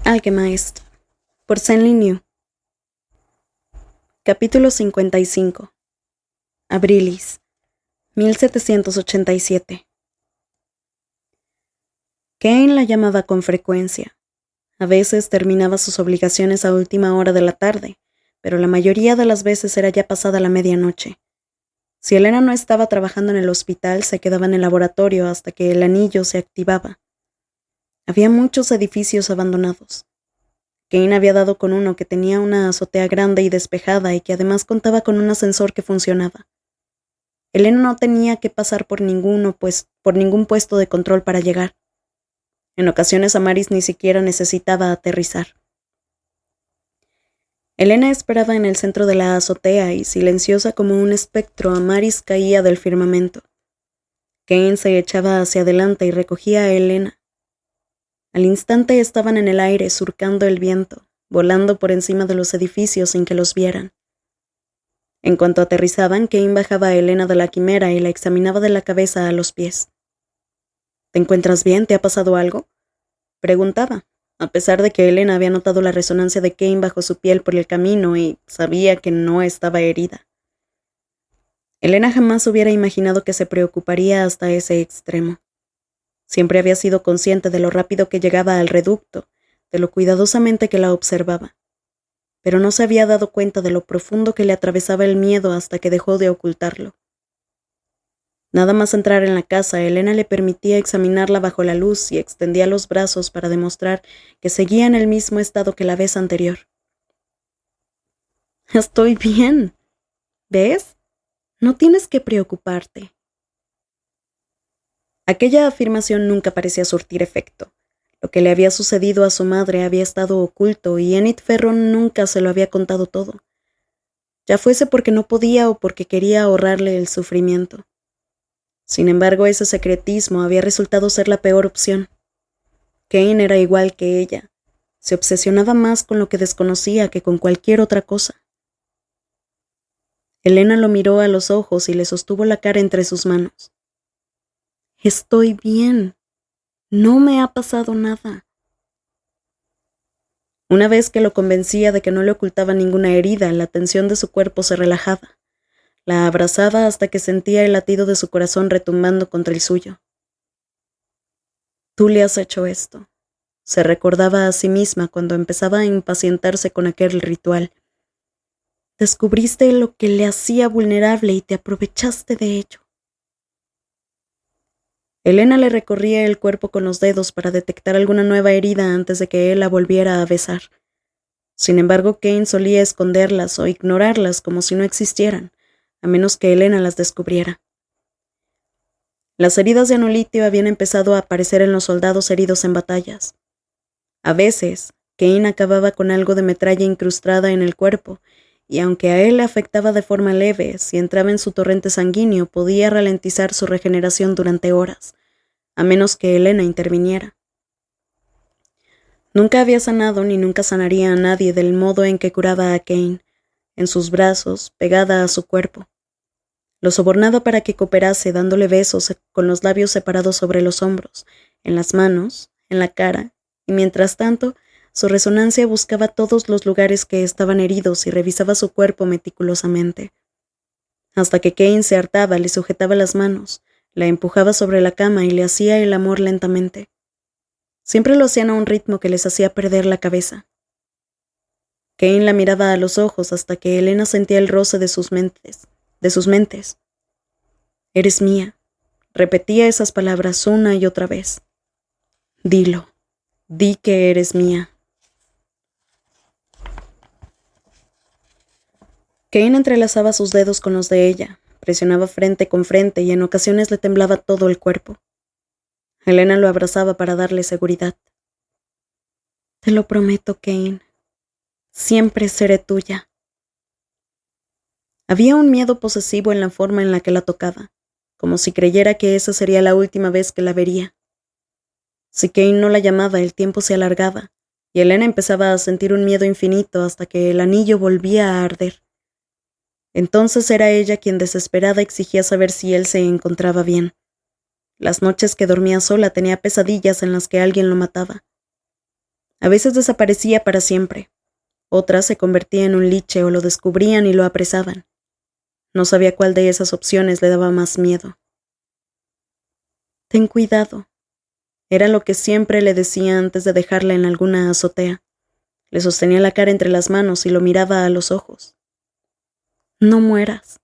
Alchemist, por Zen Liu. Capítulo 55. Abrilis, 1787. Kane la llamaba con frecuencia. A veces terminaba sus obligaciones a última hora de la tarde, pero la mayoría de las veces era ya pasada la medianoche. Si Elena no estaba trabajando en el hospital, se quedaba en el laboratorio hasta que el anillo se activaba. Había muchos edificios abandonados. Kane había dado con uno que tenía una azotea grande y despejada y que además contaba con un ascensor que funcionaba. Elena no tenía que pasar por ningún puesto de control para llegar. En ocasiones Amaris ni siquiera necesitaba aterrizar. Elena esperaba en el centro de la azotea y, silenciosa como un espectro, Amaris caía del firmamento. Kane se echaba hacia adelante y recogía a Elena. Al instante estaban en el aire, surcando el viento, volando por encima de los edificios sin que los vieran. En cuanto aterrizaban, Kane bajaba a Elena de la quimera y la examinaba de la cabeza a los pies. ¿Te encuentras bien? ¿Te ha pasado algo?, preguntaba, a pesar de que Elena había notado la resonancia de Kane bajo su piel por el camino y sabía que no estaba herida. Elena jamás hubiera imaginado que se preocuparía hasta ese extremo. Siempre había sido consciente de lo rápido que llegaba al reducto, de lo cuidadosamente que la observaba, pero no se había dado cuenta de lo profundo que le atravesaba el miedo hasta que dejó de ocultarlo. Nada más entrar en la casa, Elena le permitía examinarla bajo la luz y extendía los brazos para demostrar que seguía en el mismo estado que la vez anterior. «Estoy bien. ¿Ves? No tienes que preocuparte». Aquella afirmación nunca parecía surtir efecto. Lo que le había sucedido a su madre había estado oculto y Enid Ferron nunca se lo había contado todo, ya fuese porque no podía o porque quería ahorrarle el sufrimiento. Sin embargo, ese secretismo había resultado ser la peor opción. Kane era igual que ella. Se obsesionaba más con lo que desconocía que con cualquier otra cosa. Elena lo miró a los ojos y le sostuvo la cara entre sus manos. «Estoy bien. No me ha pasado nada». Una vez que lo convencía de que no le ocultaba ninguna herida, la tensión de su cuerpo se relajaba. La abrazaba hasta que sentía el latido de su corazón retumbando contra el suyo. «Tú le has hecho esto», se recordaba a sí misma cuando empezaba a impacientarse con aquel ritual. «Descubriste lo que le hacía vulnerable y te aprovechaste de ello». Elena le recorría el cuerpo con los dedos para detectar alguna nueva herida antes de que él la volviera a besar. Sin embargo, Kane solía esconderlas o ignorarlas como si no existieran, a menos que Elena las descubriera. Las heridas de anolitio habían empezado a aparecer en los soldados heridos en batallas. A veces, Kane acababa con algo de metralla incrustada en el cuerpo, y aunque a él le afectaba de forma leve, si entraba en su torrente sanguíneo podía ralentizar su regeneración durante horas, a menos que Elena interviniera. Nunca había sanado ni nunca sanaría a nadie del modo en que curaba a Kane, en sus brazos, pegada a su cuerpo. Lo sobornaba para que cooperase dándole besos con los labios separados sobre los hombros, en las manos, en la cara, y mientras tanto, su resonancia buscaba todos los lugares que estaban heridos y revisaba su cuerpo meticulosamente. Hasta que Kane se hartaba, le sujetaba las manos, la empujaba sobre la cama y le hacía el amor lentamente. Siempre lo hacían a un ritmo que les hacía perder la cabeza. Kane la miraba a los ojos hasta que Elena sentía el roce de sus mentes. «Eres mía», repetía esas palabras una y otra vez. «Dilo, di que eres mía». Kane entrelazaba sus dedos con los de ella, presionaba frente con frente y en ocasiones le temblaba todo el cuerpo. Elena lo abrazaba para darle seguridad. «Te lo prometo, Kane. Siempre seré tuya». Había un miedo posesivo en la forma en la que la tocaba, como si creyera que esa sería la última vez que la vería. Si Kane no la llamaba, el tiempo se alargaba, y Elena empezaba a sentir un miedo infinito hasta que el anillo volvía a arder. Entonces era ella quien desesperada exigía saber si él se encontraba bien. Las noches que dormía sola tenía pesadillas en las que alguien lo mataba. A veces desaparecía para siempre. Otras se convertía en un liche o lo descubrían y lo apresaban. No sabía cuál de esas opciones le daba más miedo. Ten cuidado. Era lo que siempre le decía antes de dejarla en alguna azotea. Le sostenía la cara entre las manos y lo miraba a los ojos. No mueras.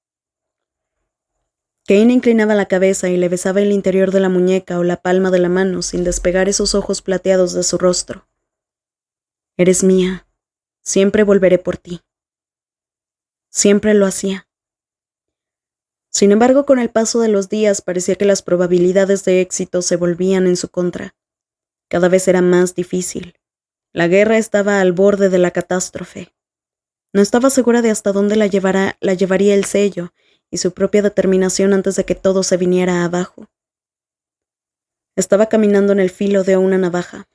Kane inclinaba la cabeza y le besaba el interior de la muñeca o la palma de la mano sin despegar esos ojos plateados de su rostro. Eres mía. Siempre volveré por ti. Siempre lo hacía. Sin embargo, con el paso de los días parecía que las probabilidades de éxito se volvían en su contra. Cada vez era más difícil. La guerra estaba al borde de la catástrofe. No estaba segura de hasta dónde la llevaría el sello y su propia determinación antes de que todo se viniera abajo. Estaba caminando en el filo de una navaja.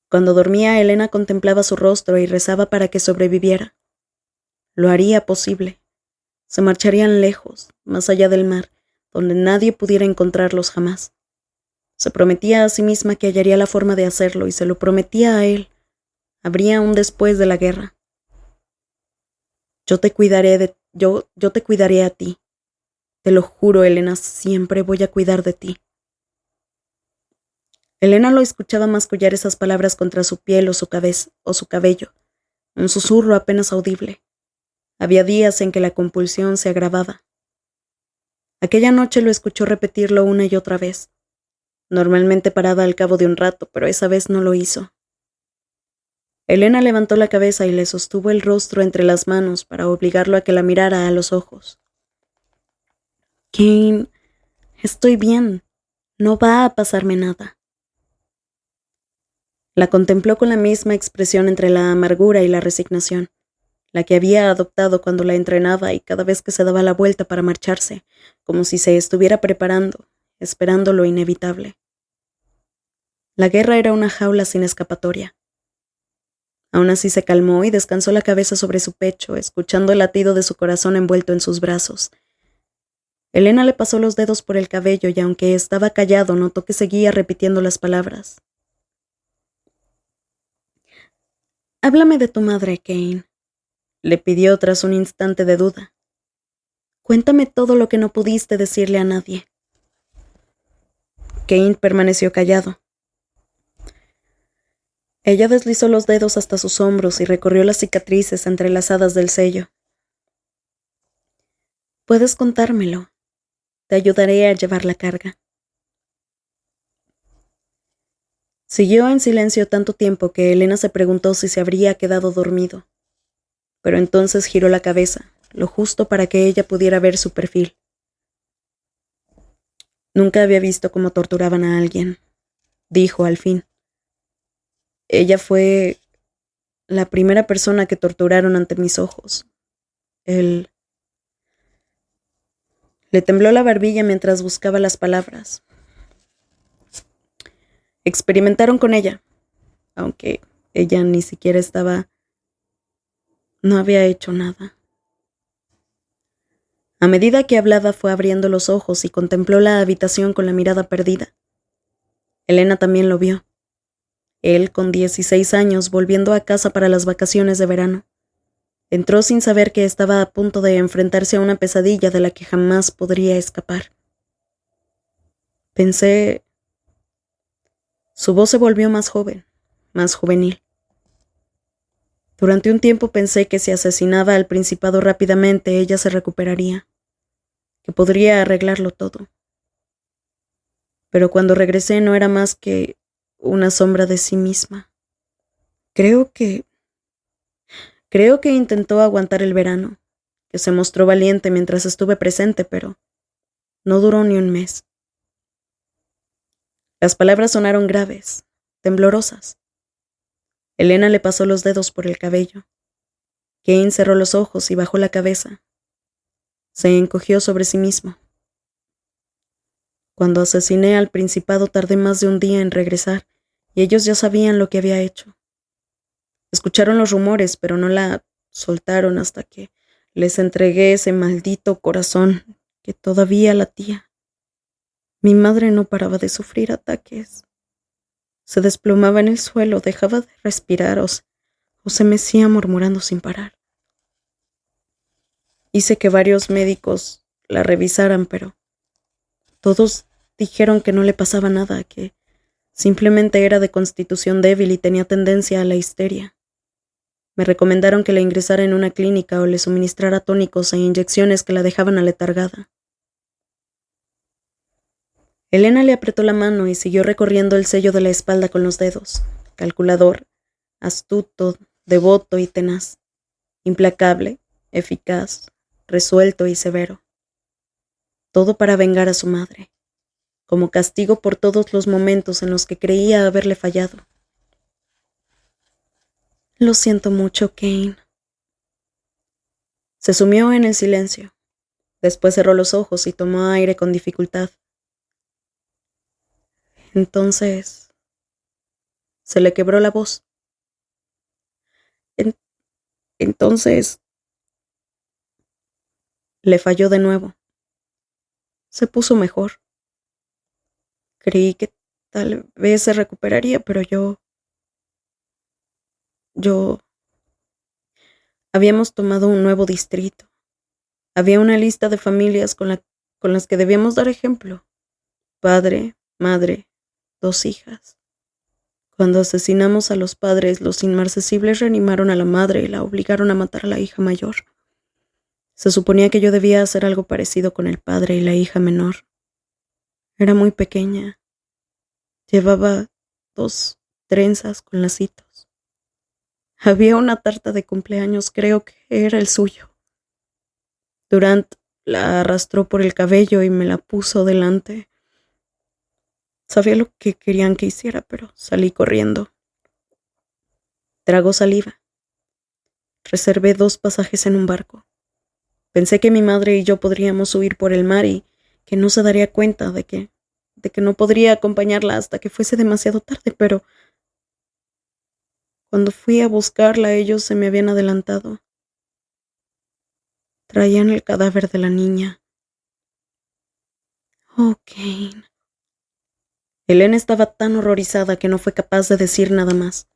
Cuando dormía, Elena contemplaba su rostro y rezaba para que sobreviviera. Lo haría posible. Se marcharían lejos, más allá del mar, donde nadie pudiera encontrarlos jamás. Se prometía a sí misma que hallaría la forma de hacerlo y se lo prometía a él. Habría un después de la guerra. Yo te cuidaré a ti. Te lo juro, Elena, siempre voy a cuidar de ti. Elena lo escuchaba mascullar esas palabras contra su piel o su cabello, un susurro apenas audible. Había días en que la compulsión se agravaba. Aquella noche lo escuchó repetirlo una y otra vez. Normalmente paraba al cabo de un rato, pero esa vez no lo hizo. Elena levantó la cabeza y le sostuvo el rostro entre las manos para obligarlo a que la mirara a los ojos. Kane, estoy bien. No va a pasarme nada. La contempló con la misma expresión entre la amargura y la resignación, la que había adoptado cuando la entrenaba y cada vez que se daba la vuelta para marcharse, como si se estuviera preparando, esperando lo inevitable. La guerra era una jaula sin escapatoria. Aún así se calmó y descansó la cabeza sobre su pecho, escuchando el latido de su corazón envuelto en sus brazos. Elena le pasó los dedos por el cabello y aunque estaba callado, notó que seguía repitiendo las palabras. Háblame de tu madre, Kane, le pidió tras un instante de duda. Cuéntame todo lo que no pudiste decirle a nadie. Kane permaneció callado. Ella deslizó los dedos hasta sus hombros y recorrió las cicatrices entrelazadas del sello. Puedes contármelo. Te ayudaré a llevar la carga. Siguió en silencio tanto tiempo que Elena se preguntó si se habría quedado dormido. Pero entonces giró la cabeza, lo justo para que ella pudiera ver su perfil. Nunca había visto cómo torturaban a alguien, dijo al fin. Ella fue la primera persona que torturaron ante mis ojos. Le tembló la barbilla mientras buscaba las palabras. Experimentaron con ella, aunque ella ni siquiera no había hecho nada. A medida que hablaba fue abriendo los ojos y contempló la habitación con la mirada perdida. Elena también lo vio. Él, con 16 años, volviendo a casa para las vacaciones de verano. Entró sin saber que estaba a punto de enfrentarse a una pesadilla de la que jamás podría escapar. Pensé... Su voz se volvió más joven, más juvenil. Durante un tiempo pensé que si asesinaba al Principado rápidamente ella se recuperaría, que podría arreglarlo todo. Pero cuando regresé no era más que una sombra de sí misma. Creo que intentó aguantar el verano, que se mostró valiente mientras estuve presente, pero no duró ni un mes. Las palabras sonaron graves, temblorosas. Elena le pasó los dedos por el cabello. Kane cerró los ojos y bajó la cabeza. Se encogió sobre sí mismo. Cuando asesiné al Principado tardé más de un día en regresar, y ellos ya sabían lo que había hecho. Escucharon los rumores, pero no la soltaron hasta que les entregué ese maldito corazón que todavía latía. Mi madre no paraba de sufrir ataques. Se desplomaba en el suelo, dejaba de respirar o se mecía murmurando sin parar. Hice que varios médicos la revisaran, pero todos dijeron que no le pasaba nada, que simplemente era de constitución débil y tenía tendencia a la histeria. Me recomendaron que la ingresara en una clínica o le suministrara tónicos e inyecciones que la dejaban aletargada. Elena le apretó la mano y siguió recorriendo el sello de la espalda con los dedos. Calculador, astuto, devoto y tenaz. Implacable, eficaz, resuelto y severo. Todo para vengar a su madre, como castigo por todos los momentos en los que creía haberle fallado. Lo siento mucho, Kane. Se sumió en el silencio. Después cerró los ojos y tomó aire con dificultad. Entonces, se le quebró la voz. Entonces, le falló de nuevo. Se puso mejor. Creí que tal vez se recuperaría, pero yo... Habíamos tomado un nuevo distrito. Había una lista de familias con las que debíamos dar ejemplo. Padre, madre, 2 hijas. Cuando asesinamos a los padres, los inmarcesibles reanimaron a la madre y la obligaron a matar a la hija mayor. Se suponía que yo debía hacer algo parecido con el padre y la hija menor. Era muy pequeña. Llevaba 2 trenzas con lacitos. Había una tarta de cumpleaños, creo que era el suyo. Durant la arrastró por el cabello y me la puso delante. Sabía lo que querían que hiciera, pero salí corriendo. Tragó saliva. Reservé 2 pasajes en un barco. Pensé que mi madre y yo podríamos huir por el mar y que no se daría cuenta de que no podría acompañarla hasta que fuese demasiado tarde, pero cuando fui a buscarla ellos se me habían adelantado. Traían el cadáver de la niña. Oh, Kane. Elena estaba tan horrorizada que no fue capaz de decir nada más.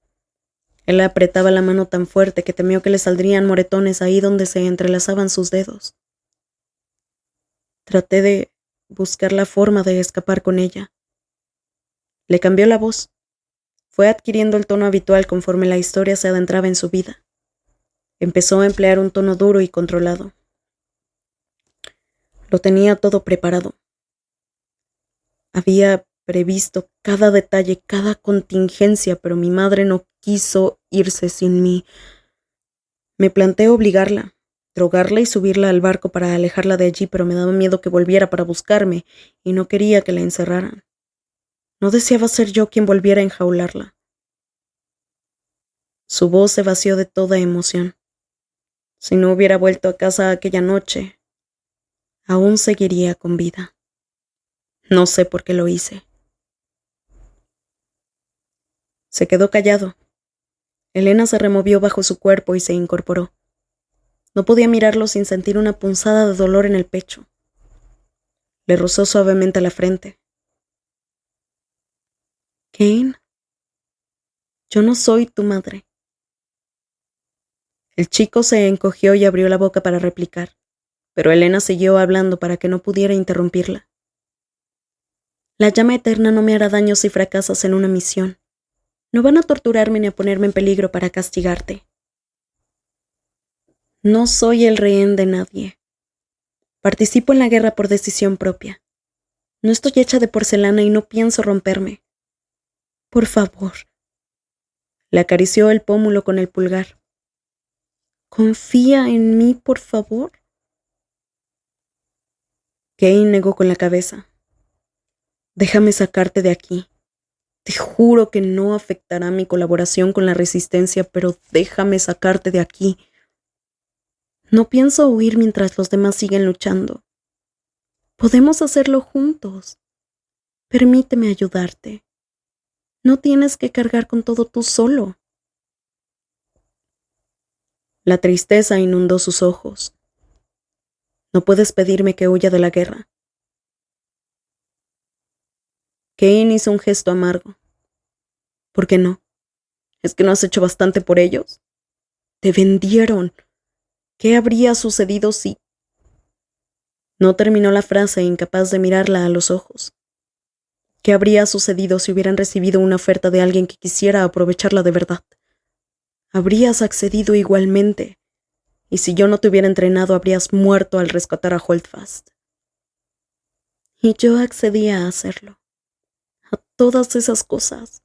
Él le apretaba la mano tan fuerte que temió que le saldrían moretones ahí donde se entrelazaban sus dedos. Traté de buscar la forma de escapar con ella. Le cambió la voz. Fue adquiriendo el tono habitual conforme la historia se adentraba en su vida. Empezó a emplear un tono duro y controlado. Lo tenía todo preparado. Había previsto cada detalle, cada contingencia, pero mi madre no quiso irse sin mí. Me planteé obligarla, drogarla y subirla al barco para alejarla de allí, pero me daba miedo que volviera para buscarme y no quería que la encerraran. No deseaba ser yo quien volviera a enjaularla. Su voz se vació de toda emoción. Si no hubiera vuelto a casa aquella noche, aún seguiría con vida. No sé por qué lo hice. Se quedó callado. Elena se removió bajo su cuerpo y se incorporó. No podía mirarlo sin sentir una punzada de dolor en el pecho. Le rozó suavemente la frente. Kane, yo no soy tu madre. El chico se encogió y abrió la boca para replicar, pero Elena siguió hablando para que no pudiera interrumpirla. La llama eterna no me hará daño si fracasas en una misión. No van a torturarme ni a ponerme en peligro para castigarte. No soy el rehén de nadie. Participo en la guerra por decisión propia. No estoy hecha de porcelana y no pienso romperme. Por favor. Le acarició el pómulo con el pulgar. ¿Confía en mí, por favor? Kane negó con la cabeza. Déjame sacarte de aquí. Te juro que no afectará mi colaboración con la resistencia, pero déjame sacarte de aquí. No pienso huir mientras los demás siguen luchando. Podemos hacerlo juntos. Permíteme ayudarte. No tienes que cargar con todo tú solo. La tristeza inundó sus ojos. No puedes pedirme que huya de la guerra. Kane hizo un gesto amargo. ¿Por qué no? ¿Es que no has hecho bastante por ellos? Te vendieron. ¿Qué habría sucedido si...? No terminó la frase, incapaz de mirarla a los ojos. ¿Qué habría sucedido si hubieran recibido una oferta de alguien que quisiera aprovecharla de verdad? Habrías accedido igualmente, y si yo no te hubiera entrenado habrías muerto al rescatar a Holdfast. Y yo accedía a hacerlo, a todas esas cosas.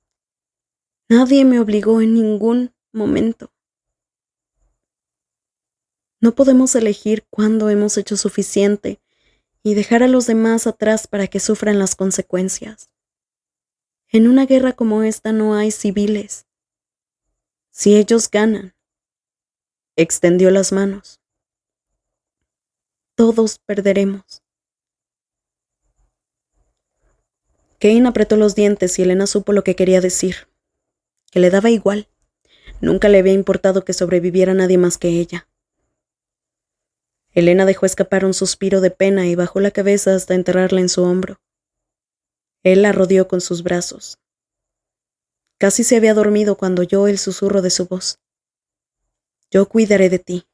Nadie me obligó en ningún momento. No podemos elegir cuándo hemos hecho suficiente y dejar a los demás atrás para que sufran las consecuencias. En una guerra como esta no hay civiles. Si ellos ganan, extendió las manos. Todos perderemos. Kane apretó los dientes y Elena supo lo que quería decir, que le daba igual. Nunca le había importado que sobreviviera nadie más que ella. Elena dejó escapar un suspiro de pena y bajó la cabeza hasta enterrarla en su hombro. Él la rodeó con sus brazos. Casi se había dormido cuando oyó el susurro de su voz. Yo cuidaré de ti.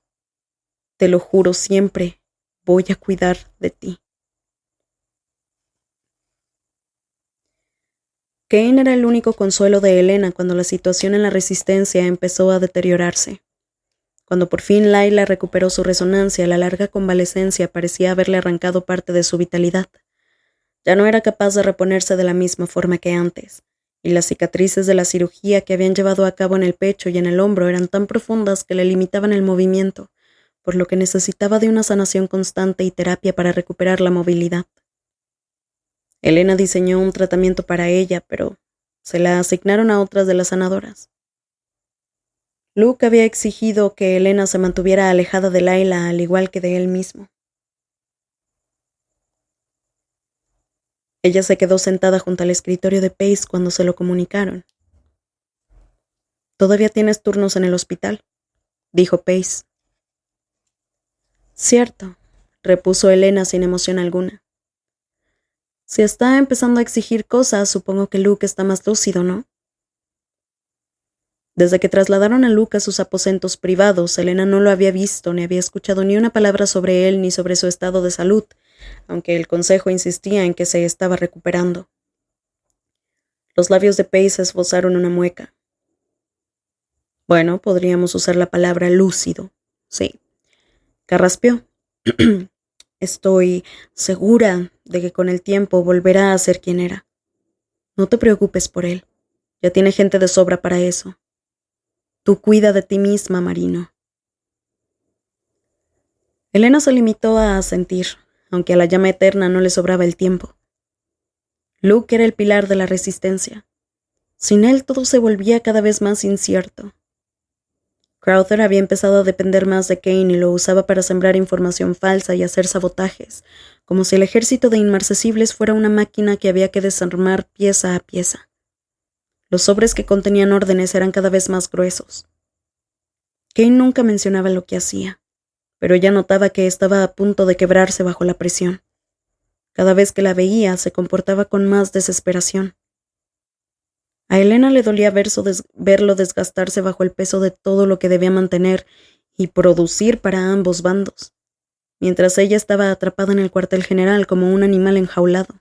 Te lo juro, siempre voy a cuidar de ti. Kane era el único consuelo de Elena cuando la situación en la Resistencia empezó a deteriorarse. Cuando por fin Layla recuperó su resonancia, la larga convalecencia parecía haberle arrancado parte de su vitalidad. Ya no era capaz de reponerse de la misma forma que antes, y las cicatrices de la cirugía que habían llevado a cabo en el pecho y en el hombro eran tan profundas que le limitaban el movimiento, por lo que necesitaba de una sanación constante y terapia para recuperar la movilidad. Elena diseñó un tratamiento para ella, pero se la asignaron a otras de las sanadoras. Luke había exigido que Elena se mantuviera alejada de Layla al igual que de él mismo. Ella se quedó sentada junto al escritorio de Pace cuando se lo comunicaron. «Todavía tienes turnos en el hospital», dijo Pace. «Cierto», repuso Elena sin emoción alguna. «Si está empezando a exigir cosas, supongo que Luke está más lúcido, ¿no?» Desde que trasladaron a Luke a sus aposentos privados, Elena no lo había visto ni había escuchado ni una palabra sobre él ni sobre su estado de salud, aunque el consejo insistía en que se estaba recuperando. Los labios de Pace esbozaron una mueca. «Bueno, podríamos usar la palabra lúcido, sí». Carraspeó. «Estoy segura de que con el tiempo volverá a ser quien era. No te preocupes por él. Ya tiene gente de sobra para eso. Tú cuida de ti misma, Marino». Elena se limitó a asentir, aunque a la llama eterna no le sobraba el tiempo. Luke era el pilar de la resistencia. Sin él todo se volvía cada vez más incierto. Crowther había empezado a depender más de Kane y lo usaba para sembrar información falsa y hacer sabotajes, como si el ejército de inmarcesibles fuera una máquina que había que desarmar pieza a pieza. Los sobres que contenían órdenes eran cada vez más gruesos. Kane nunca mencionaba lo que hacía, pero ella notaba que estaba a punto de quebrarse bajo la presión. Cada vez que la veía, se comportaba con más desesperación. A Elena le dolía verlo desgastarse bajo el peso de todo lo que debía mantener y producir para ambos bandos, mientras ella estaba atrapada en el cuartel general como un animal enjaulado.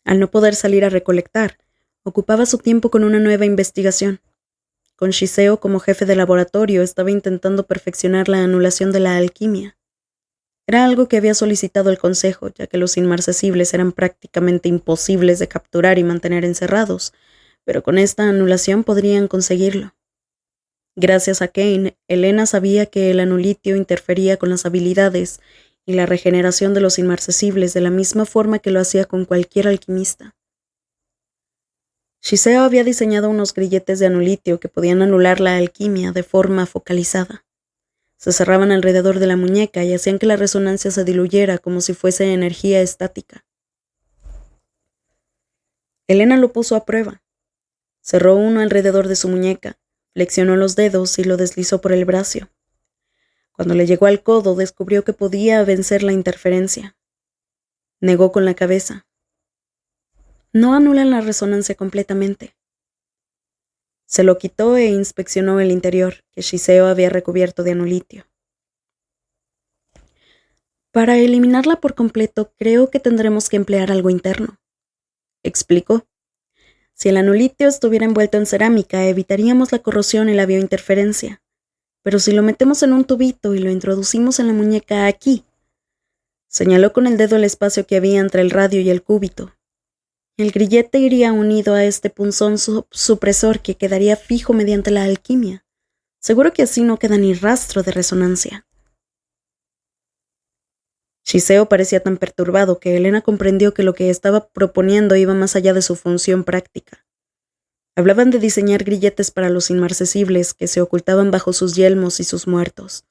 Al no poder salir a recolectar, ocupaba su tiempo con una nueva investigación. Con Shiseo como jefe de laboratorio, estaba intentando perfeccionar la anulación de la alquimia. Era algo que había solicitado el consejo, ya que los inmarcesibles eran prácticamente imposibles de capturar y mantener encerrados, pero con esta anulación podrían conseguirlo. Gracias a Kane, Elena sabía que el anulitio interfería con las habilidades y la regeneración de los inmarcesibles de la misma forma que lo hacía con cualquier alquimista. Shiseo había diseñado unos grilletes de anulitio que podían anular la alquimia de forma focalizada. Se cerraban alrededor de la muñeca y hacían que la resonancia se diluyera como si fuese energía estática. Elena lo puso a prueba. Cerró uno alrededor de su muñeca, flexionó los dedos y lo deslizó por el brazo. Cuando le llegó al codo, descubrió que podía vencer la interferencia. Negó con la cabeza. no anulan la resonancia completamente. Se lo quitó e inspeccionó el interior, que Shiseo había recubierto de anulitio. Para eliminarla por completo, creo que tendremos que emplear algo interno, explicó. Si el anulitio estuviera envuelto en cerámica, evitaríamos la corrosión y la biointerferencia. Pero si lo metemos en un tubito y lo introducimos en la muñeca aquí, señaló con el dedo el espacio que había entre el radio y el cúbito. El grillete iría unido a este punzón supresor que quedaría fijo mediante la alquimia. Seguro que así no queda ni rastro de resonancia. Shiseo parecía tan perturbado que Elena comprendió que lo que estaba proponiendo iba más allá de su función práctica. Hablaban de diseñar grilletes para los inmarcesibles que se ocultaban bajo sus yelmos y sus muertos.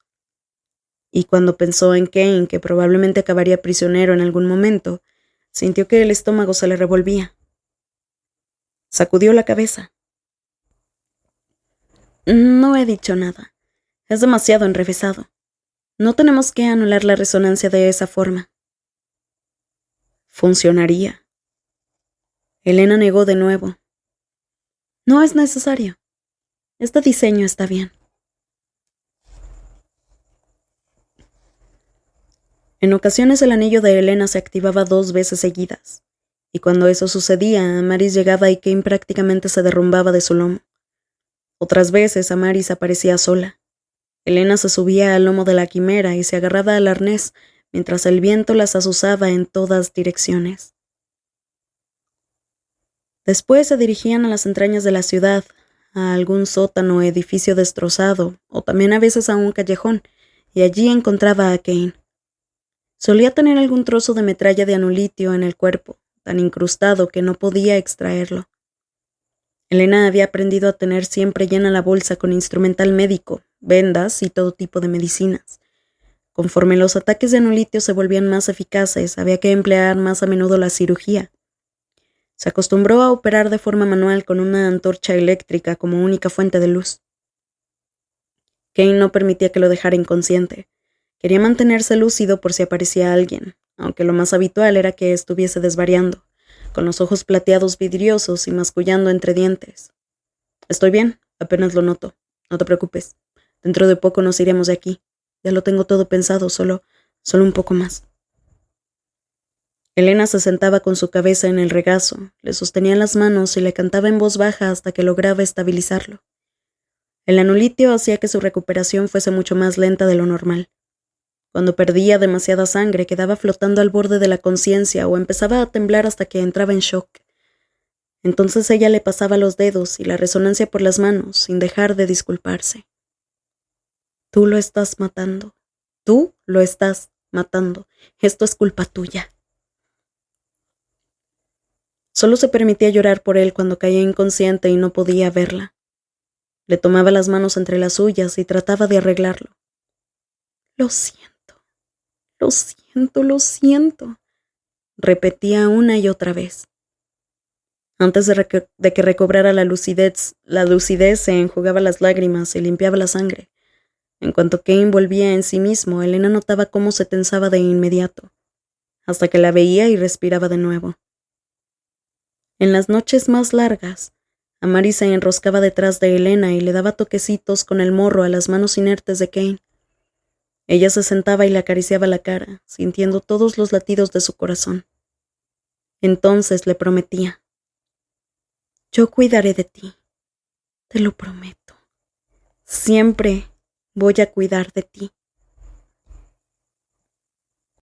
Y cuando pensó en Kane, que probablemente acabaría prisionero en algún momento, sintió que el estómago se le revolvía. Sacudió la cabeza. No he dicho nada. Es demasiado enrevesado. No tenemos que anular la resonancia de esa forma. Funcionaría. Elena negó de nuevo. No es necesario. Este diseño está bien. En ocasiones el anillo de Elena se activaba 2 veces seguidas, y cuando eso sucedía, Amaris llegaba y Kane prácticamente se derrumbaba de su lomo. Otras veces Amaris aparecía sola. Elena se subía al lomo de la quimera y se agarraba al arnés mientras el viento las azuzaba en todas direcciones. Después se dirigían a las entrañas de la ciudad, a algún sótano o edificio destrozado, o también a veces a un callejón, y allí encontraba a Kane. Solía tener algún trozo de metralla de anulitio en el cuerpo, tan incrustado que no podía extraerlo. Elena había aprendido a tener siempre llena la bolsa con instrumental médico, vendas y todo tipo de medicinas. Conforme los ataques de anulitio se volvían más eficaces, había que emplear más a menudo la cirugía. Se acostumbró a operar de forma manual con una antorcha eléctrica como única fuente de luz. Kane no permitía que lo dejara inconsciente. Quería mantenerse lúcido por si aparecía alguien, aunque lo más habitual era que estuviese desvariando, con los ojos plateados vidriosos y mascullando entre dientes. Estoy bien, apenas lo noto. No te preocupes. Dentro de poco nos iremos de aquí. Ya lo tengo todo pensado, solo un poco más. Elena se sentaba con su cabeza en el regazo, le sostenía las manos y le cantaba en voz baja hasta que lograba estabilizarlo. El anulitio hacía que su recuperación fuese mucho más lenta de lo normal. Cuando perdía demasiada sangre, quedaba flotando al borde de la conciencia o empezaba a temblar hasta que entraba en shock. Entonces ella le pasaba los dedos y la resonancia por las manos, sin dejar de disculparse. Tú lo estás matando. Tú lo estás matando. Esto es culpa tuya. Solo se permitía llorar por él cuando caía inconsciente y no podía verla. Le tomaba las manos entre las suyas y trataba de arreglarlo. Lo siento, lo siento, lo siento, repetía una y otra vez. Antes de que recobrara la lucidez se enjugaba las lágrimas y limpiaba la sangre. En cuanto Kane volvía en sí mismo, Elena notaba cómo se tensaba de inmediato, hasta que la veía y respiraba de nuevo. En las noches más largas, Amaris se enroscaba detrás de Elena y le daba toquecitos con el morro a las manos inertes de Kane. Ella se sentaba y le acariciaba la cara, sintiendo todos los latidos de su corazón. Entonces le prometía: yo cuidaré de ti, te lo prometo. Siempre voy a cuidar de ti.